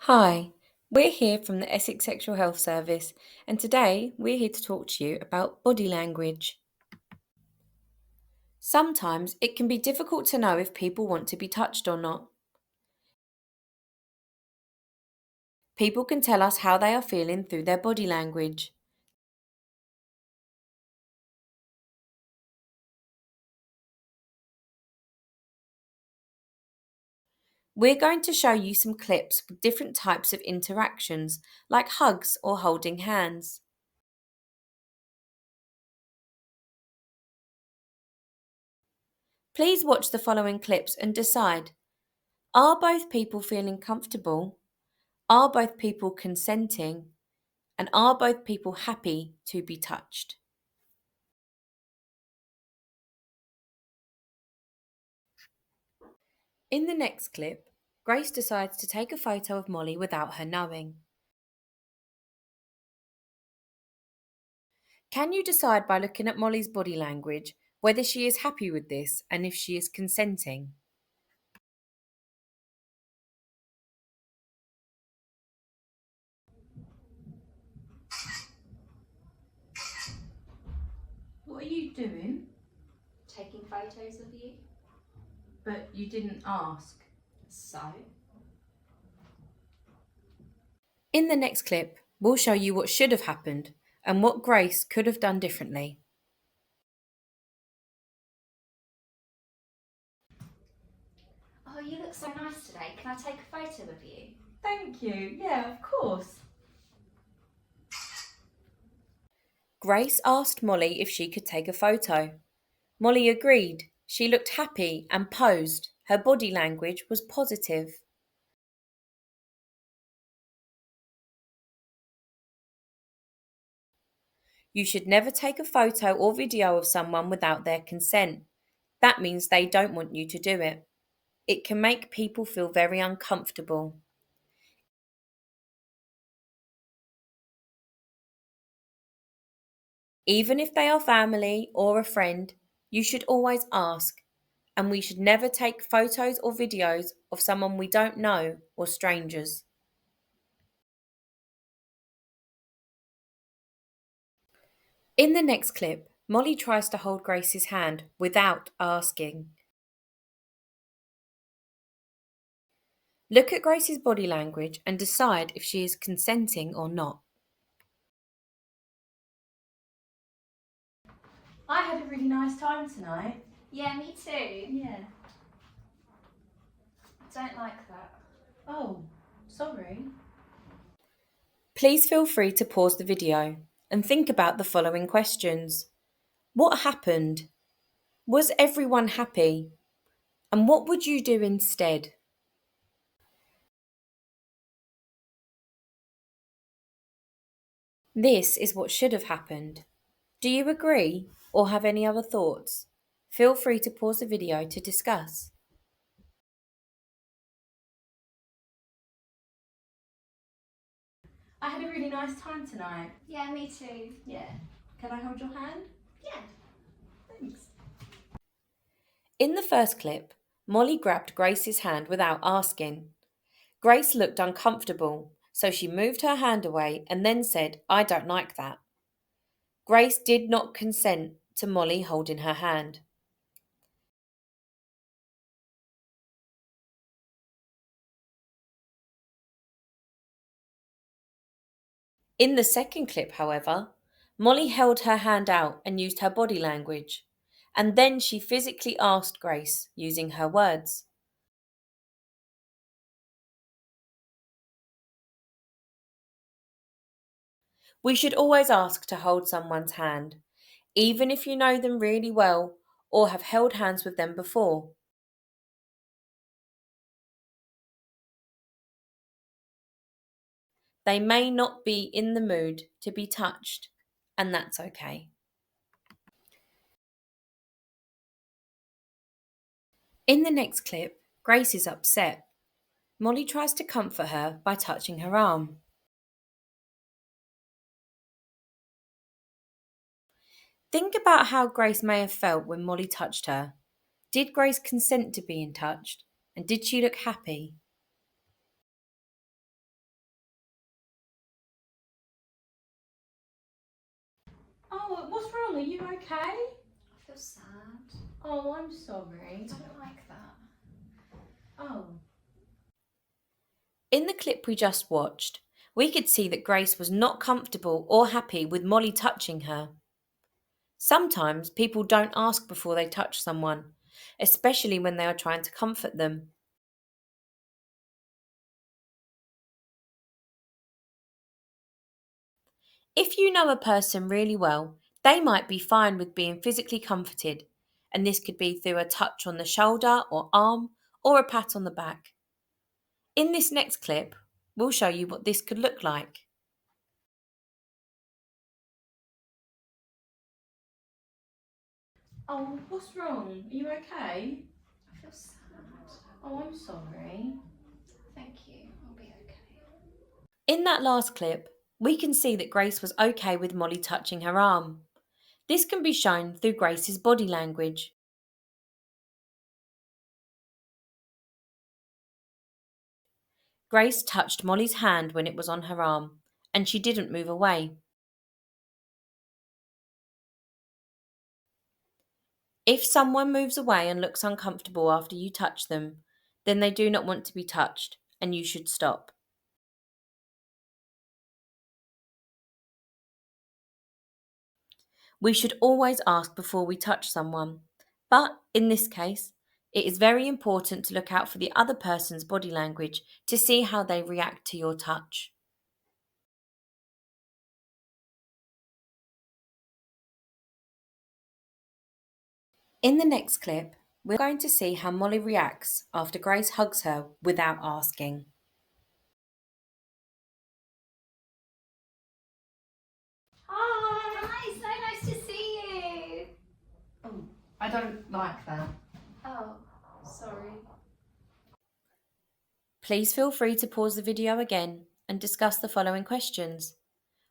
Hi, we're here from the Essex Sexual Health Service, and today we're here to talk to you about body language. Sometimes it can be difficult to know if people want to be touched or not. People can tell us how they are feeling through their body language. We're going to show you some clips with different types of interactions, like hugs or holding hands. Please watch the following clips and decide, are both people feeling comfortable? Are both people consenting? And are both people happy to be touched? In the next clip, Grace decides to take a photo of Molly without her knowing. Can you decide by looking at Molly's body language whether she is happy with this and if she is consenting? What are you doing? Taking photos of you. But you didn't ask. So, In the next clip, we'll show you what should have happened and what Grace could have done differently. oh, you look so nice today. Can I take a photo of you? Thank you. Yeah, of course. Grace asked Molly if she could take a photo. Molly agreed. She looked happy and posed. Her body language was positive. You should never take a photo or video of someone without their consent. That means they don't want you to do it. It can make people feel very uncomfortable. Even if they are family or a friend, you should always ask. And we should never take photos or videos of someone we don't know or strangers. In the next clip, Molly tries to hold Grace's hand without asking. Look at Grace's body language and decide if she is consenting or not. I had a really nice time tonight. Yeah, me too. Yeah. I don't like that. Oh, sorry. Please feel free to pause the video and think about the following questions. What happened? Was everyone happy? And what would you do instead? This is what should have happened. Do you agree or have any other thoughts? Feel free to pause the video to discuss. I had a really nice time tonight. Yeah, me too. Yeah. Can I hold your hand? Yeah. Thanks. In the first clip, Molly grabbed Grace's hand without asking. Grace looked uncomfortable, so she moved her hand away and then said, "I don't like that." Grace did not consent to Molly holding her hand. In the second clip, however, Molly held her hand out and used her body language, and then she physically asked Grace, using her words. We should always ask to hold someone's hand, even if you know them really well or have held hands with them before. They may not be in the mood to be touched, and that's okay. In the next clip, Grace is upset. Molly tries to comfort her by touching her arm. Think about how Grace may have felt when Molly touched her. Did Grace consent to being touched? And did she look happy? Oh, what's wrong? Are you okay? I feel sad. Oh, I'm sorry. I don't like that. Oh. In the clip we just watched, we could see that Grace was not comfortable or happy with Molly touching her. Sometimes people don't ask before they touch someone, especially when they are trying to comfort them. If you know a person really well, they might be fine with being physically comforted, and this could be through a touch on the shoulder or arm or a pat on the back. In this next clip, we'll show you what this could look like. Oh, what's wrong? Are you okay? I feel sad. Oh, I'm sorry. Thank you. I'll be okay. In that last clip, we can see that Grace was okay with Molly touching her arm. This can be shown through Grace's body language. Grace touched Molly's hand when it was on her arm, and she didn't move away. If someone moves away and looks uncomfortable after you touch them, then they do not want to be touched, and you should stop. We should always ask before we touch someone, but in this case, it is very important to look out for the other person's body language to see how they react to your touch. In the next clip, we're going to see how Molly reacts after Grace hugs her without asking. Hi. Hi, so nice to see you. Oh, I don't like that. Oh, sorry. Please feel free to pause the video again and discuss the following questions.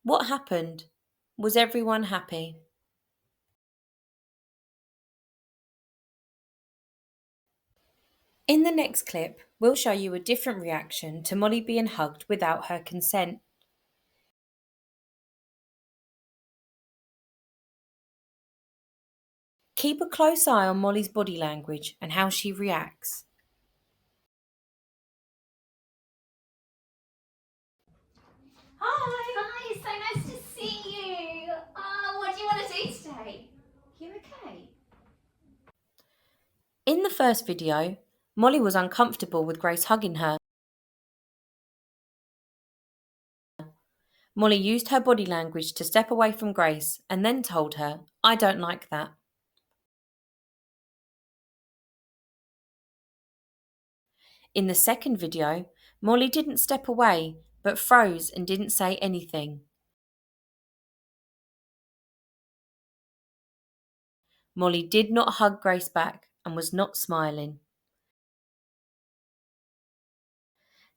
What happened? Was everyone happy? In the next clip, we'll show you a different reaction to Molly being hugged without her consent. Keep a close eye on Molly's body language and how she reacts. Hi. Hi, it's so nice to see you. Oh, what do you want to do today? You okay? In the first video, Molly was uncomfortable with Grace hugging her. Molly used her body language to step away from Grace and then told her, "I don't like that." In the second video, Molly didn't step away but froze and didn't say anything. Molly did not hug Grace back and was not smiling.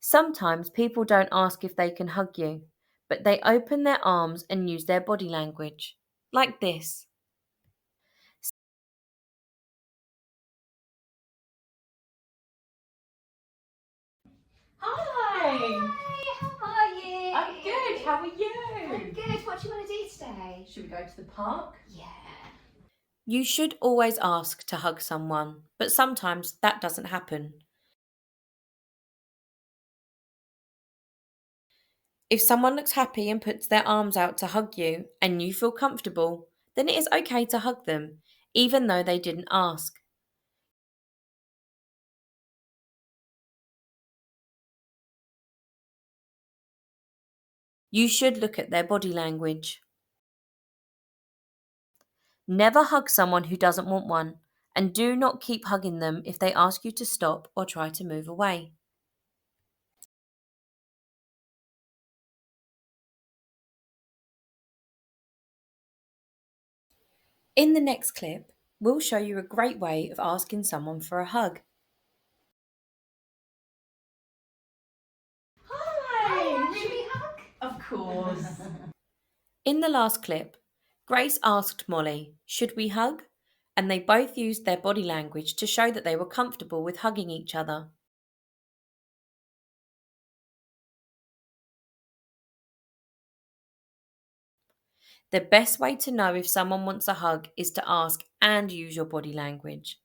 Sometimes people don't ask if they can hug you, but they open their arms and use their body language, like this. Hi. Hi, how are you? I'm good. How are I'm you? good. What do you want to do today? Should we go to the park? Yeah. You should always ask to hug someone, but sometimes that doesn't happen. If someone looks happy and puts their arms out to hug you and you feel comfortable, then it is okay to hug them, even though they didn't ask. You should look at their body language. Never hug someone who doesn't want one, and do not keep hugging them if they ask you to stop or try to move away. In the next clip, we'll show you a great way of asking someone for a hug. Hi. Should we hug? Of course. In the last clip, Grace asked Molly, "Should we hug?" And they both used their body language to show that they were comfortable with hugging each other. The best way to know if someone wants a hug is to ask and use your body language.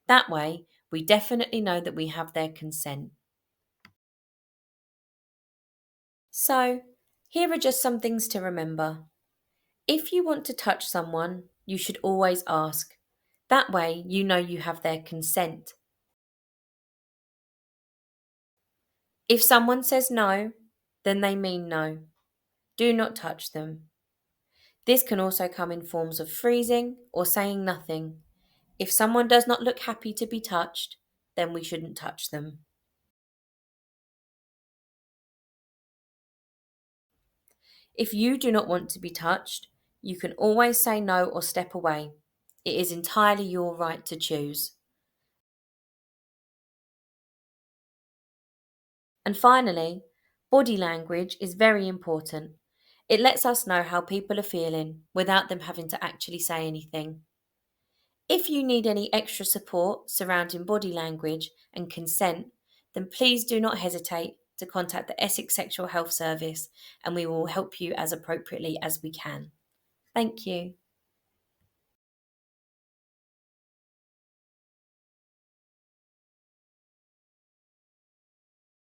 That way, we definitely know that we have their consent. So, here are just some things to remember. If you want to touch someone, you should always ask. That way, you know you have their consent. If someone says no, then they mean no. Do not touch them. This can also come in forms of freezing or saying nothing. If someone does not look happy to be touched, then we shouldn't touch them. If you do not want to be touched, you can always say no or step away. It is entirely your right to choose. And finally, body language is very important. It lets us know how people are feeling without them having to actually say anything. If you need any extra support surrounding body language and consent, then please do not hesitate to contact the Essex Sexual Health Service and we will help you as appropriately as we can. Thank you.